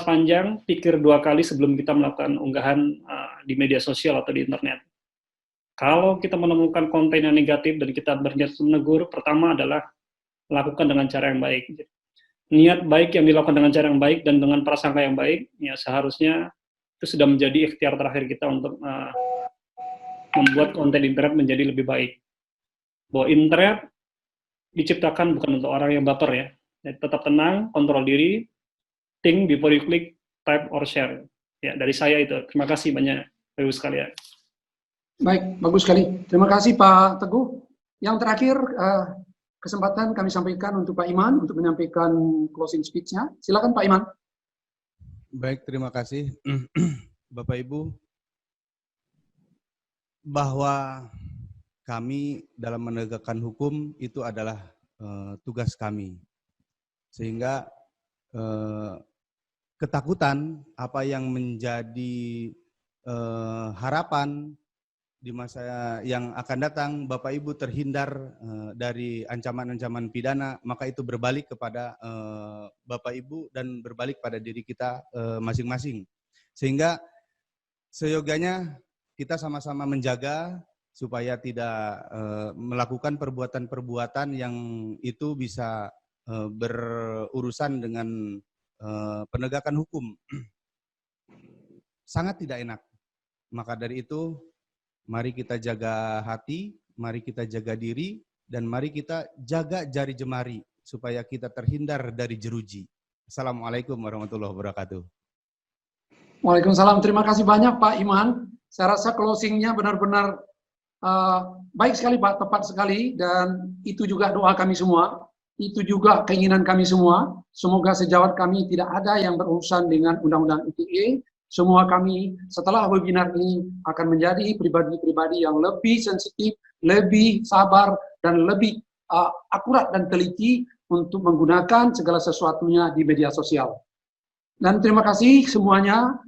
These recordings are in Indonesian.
panjang, pikir 2 kali sebelum kita melakukan unggahan di media sosial atau di internet. Kalau kita menemukan konten yang negatif dan kita berniat menegur, pertama adalah lakukan dengan cara yang baik. Niat baik yang dilakukan dengan cara yang baik dan dengan prasangka yang baik, ya seharusnya itu sudah menjadi ikhtiar terakhir kita untuk membuat konten internet menjadi lebih baik. Bahwa internet diciptakan bukan untuk orang yang baper ya. Jadi, tetap tenang, kontrol diri, think before you click, type or share. Ya, dari saya itu. Terima kasih banyak, Bapak-Ibu sekalian. Baik, bagus sekali. Terima kasih Pak Teguh. Yang terakhir, kesempatan kami sampaikan untuk Pak Iman untuk menyampaikan closing speech-nya. Silakan Pak Iman. Baik, terima kasih Bapak Ibu. Bahwa kami dalam menegakkan hukum itu adalah tugas kami. Sehingga ketakutan apa yang menjadi harapan di masa yang akan datang, Bapak Ibu terhindar dari ancaman-ancaman pidana, maka itu berbalik kepada Bapak Ibu dan berbalik pada diri kita masing-masing. Sehingga seyoganya kita sama-sama menjaga supaya tidak melakukan perbuatan-perbuatan yang itu bisa berurusan dengan penegakan hukum. Sangat tidak enak. Maka dari itu, mari kita jaga hati, mari kita jaga diri, dan mari kita jaga jari jemari supaya kita terhindar dari jeruji. Assalamualaikum warahmatullahi wabarakatuh. Waalaikumsalam. Terima kasih banyak Pak Iman. Saya rasa closing-nya benar-benar baik sekali Pak, tepat sekali, dan itu juga doa kami semua, itu juga keinginan kami semua. Semoga sejawat kami tidak ada yang berurusan dengan Undang-Undang ITE. Semua kami setelah webinar ini akan menjadi pribadi-pribadi yang lebih sensitif, lebih sabar, dan lebih akurat dan teliti untuk menggunakan segala sesuatunya di media sosial. Dan terima kasih semuanya.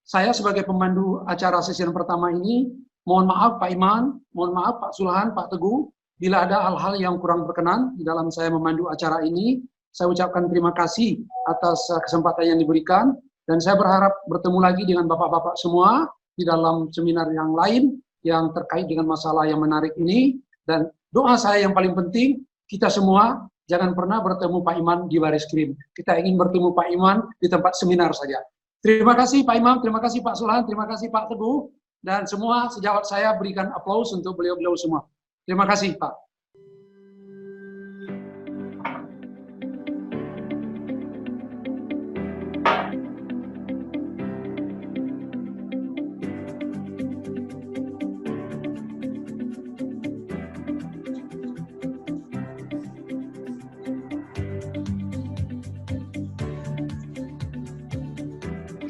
Saya sebagai pemandu acara sesi yang pertama ini, mohon maaf Pak Iman, mohon maaf Pak Sulhan, Pak Teguh, bila ada hal-hal yang kurang berkenan di dalam saya memandu acara ini. Saya ucapkan terima kasih atas kesempatan yang diberikan. Dan saya berharap bertemu lagi dengan Bapak-Bapak semua di dalam seminar yang lain yang terkait dengan masalah yang menarik ini. Dan doa saya yang paling penting, kita semua jangan pernah bertemu Pak Iman di baris krim. Kita ingin bertemu Pak Iman di tempat seminar saja. Terima kasih Pak Imam, terima kasih Pak Sulhan, terima kasih Pak Teguh, dan semua sejawat saya berikan aplaus untuk beliau-beliau semua. Terima kasih Pak.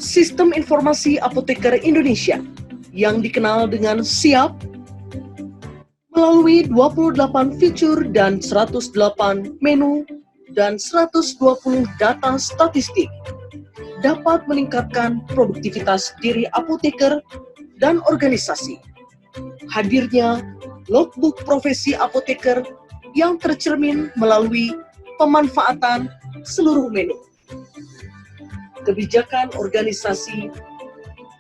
Sistem Informasi Apoteker Indonesia yang dikenal dengan SIAP melalui 28 fitur dan 108 menu dan 120 data statistik dapat meningkatkan produktivitas diri apoteker dan organisasi. Hadirnya logbook profesi apoteker yang tercermin melalui pemanfaatan seluruh menu. Kebijakan organisasi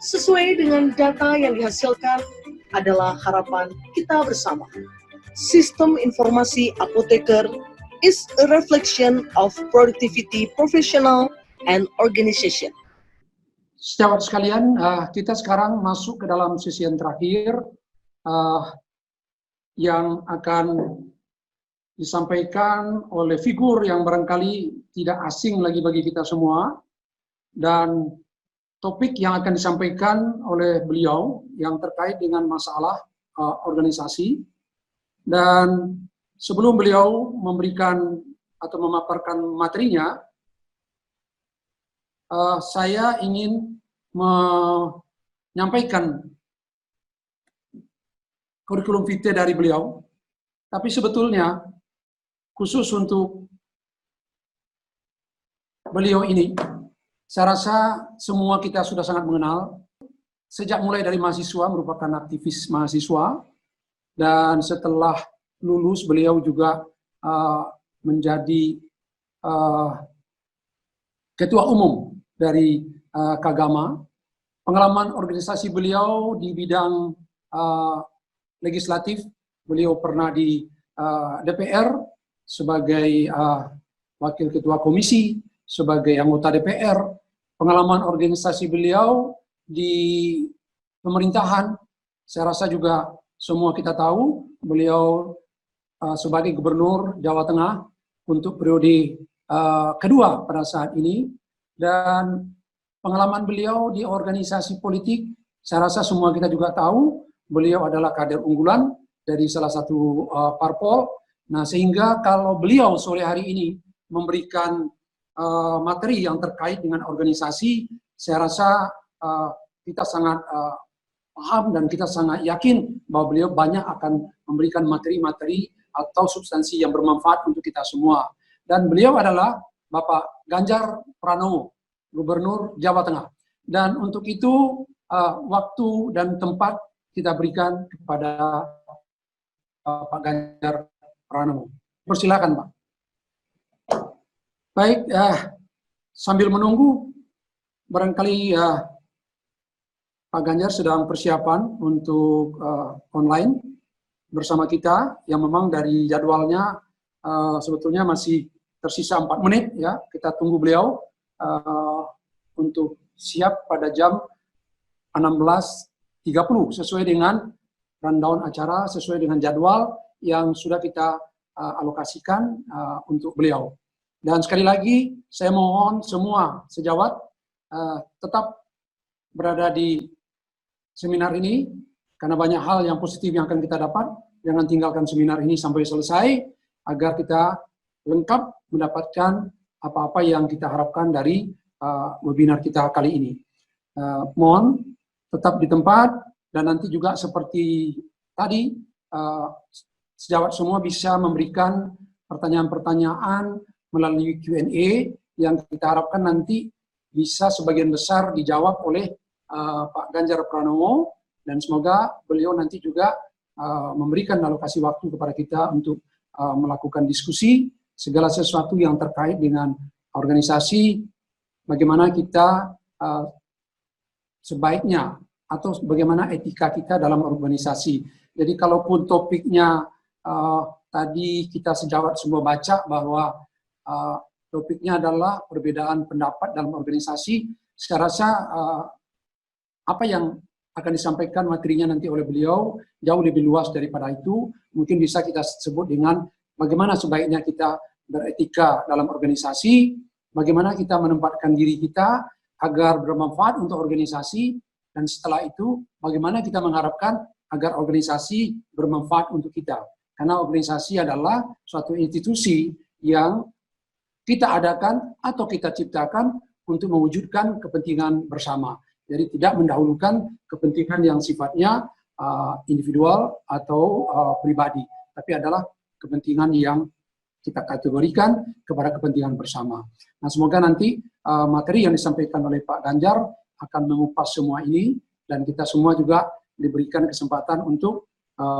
sesuai dengan data yang dihasilkan adalah harapan kita bersama. Sistem informasi apoteker is a reflection of productivity, professional, and organization. Sejawat sekalian, kita sekarang masuk ke dalam sesi yang terakhir yang akan disampaikan oleh figur yang barangkali tidak asing lagi bagi kita semua. Dan topik yang akan disampaikan oleh beliau yang terkait dengan masalah organisasi. Dan sebelum beliau memberikan atau memaparkan materinya, saya ingin menyampaikan kurikulum vitae dari beliau. Tapi sebetulnya khusus untuk beliau ini, saya rasa semua kita sudah sangat mengenal. Sejak mulai dari mahasiswa, merupakan aktivis mahasiswa, dan setelah lulus beliau juga menjadi ketua umum dari Kagama. Pengalaman organisasi beliau di bidang legislatif, beliau pernah di DPR sebagai wakil ketua komisi, sebagai anggota DPR. Pengalaman organisasi beliau di pemerintahan, saya rasa juga semua kita tahu, beliau sebagai gubernur Jawa Tengah untuk periode kedua pada saat ini, dan pengalaman beliau di organisasi politik, saya rasa semua kita juga tahu, beliau adalah kader unggulan dari salah satu parpol. Nah, sehingga kalau beliau sore hari ini memberikan materi yang terkait dengan organisasi, saya rasa kita sangat paham dan kita sangat yakin bahwa beliau banyak akan memberikan materi-materi atau substansi yang bermanfaat untuk kita semua. Dan beliau adalah Bapak Ganjar Pranowo, Gubernur Jawa Tengah. Dan untuk itu waktu dan tempat kita berikan kepada Pak Ganjar Pranowo. Persilakan, Pak. Baik, sambil menunggu, barangkali Pak Ganjar sedang persiapan untuk online bersama kita, yang memang dari jadwalnya sebetulnya masih tersisa 4 menit, ya. Kita tunggu beliau untuk siap pada jam 16.30 sesuai dengan rundown acara, sesuai dengan jadwal yang sudah kita alokasikan untuk beliau. Dan sekali lagi, saya mohon semua sejawat tetap berada di seminar ini, karena banyak hal yang positif yang akan kita dapat. Jangan tinggalkan seminar ini sampai selesai, agar kita lengkap mendapatkan apa-apa yang kita harapkan dari webinar kita kali ini. Mohon tetap di tempat, dan nanti juga seperti tadi, sejawat semua bisa memberikan pertanyaan-pertanyaan melalui Q&A yang kita harapkan nanti bisa sebagian besar dijawab oleh Pak Ganjar Pranowo, dan semoga beliau nanti juga memberikan alokasi waktu kepada kita untuk melakukan diskusi segala sesuatu yang terkait dengan organisasi, bagaimana kita sebaiknya atau bagaimana etika kita dalam organisasi. Jadi kalaupun topiknya tadi kita sejawat semua baca bahwa topiknya adalah perbedaan pendapat dalam organisasi, saya rasa apa yang akan disampaikan materinya nanti oleh beliau jauh lebih luas daripada itu. Mungkin bisa kita sebut dengan bagaimana sebaiknya kita beretika dalam organisasi, bagaimana kita menempatkan diri kita agar bermanfaat untuk organisasi, dan setelah itu bagaimana kita mengharapkan agar organisasi bermanfaat untuk kita. Karena organisasi adalah suatu institusi yang kita adakan atau kita ciptakan untuk mewujudkan kepentingan bersama. Jadi tidak mendahulukan kepentingan yang sifatnya individual atau pribadi, tapi adalah kepentingan yang kita kategorikan kepada kepentingan bersama. Nah, semoga nanti materi yang disampaikan oleh Pak Ganjar akan mengupas semua ini, dan kita semua juga diberikan kesempatan untuk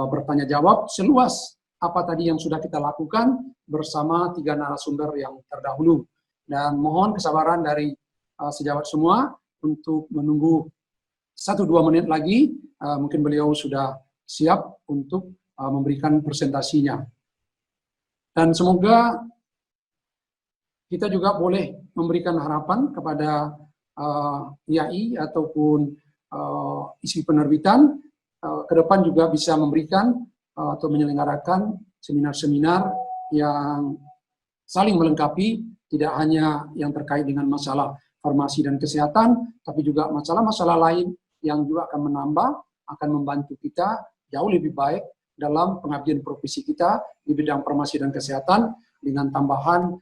bertanya jawab seluas apa tadi yang sudah kita lakukan bersama 3 narasumber yang terdahulu. Dan mohon kesabaran dari sejawat semua untuk menunggu 1-2 menit lagi, mungkin beliau sudah siap untuk memberikan presentasinya. Dan semoga kita juga boleh memberikan harapan kepada IAI ataupun isi penerbitan, ke depan juga bisa memberikan atau menyelenggarakan seminar-seminar yang saling melengkapi, tidak hanya yang terkait dengan masalah farmasi dan kesehatan, tapi juga masalah-masalah lain yang juga akan menambah, akan membantu kita jauh lebih baik dalam pengabdian profesi kita di bidang farmasi dan kesehatan, dengan tambahan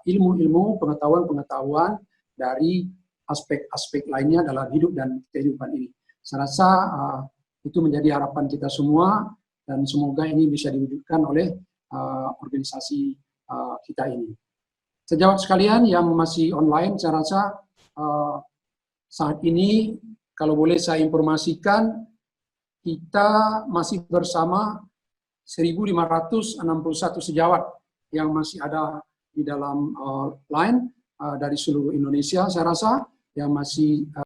ilmu-ilmu, pengetahuan-pengetahuan dari aspek-aspek lainnya dalam hidup dan kehidupan ini. Saya rasa itu menjadi harapan kita semua, dan semoga ini bisa diwujudkan oleh organisasi kita ini. Sejawat sekalian yang masih online, saya rasa saat ini kalau boleh saya informasikan, kita masih bersama 1.561 sejawat yang masih ada di dalam line, dari seluruh Indonesia. Saya rasa yang masih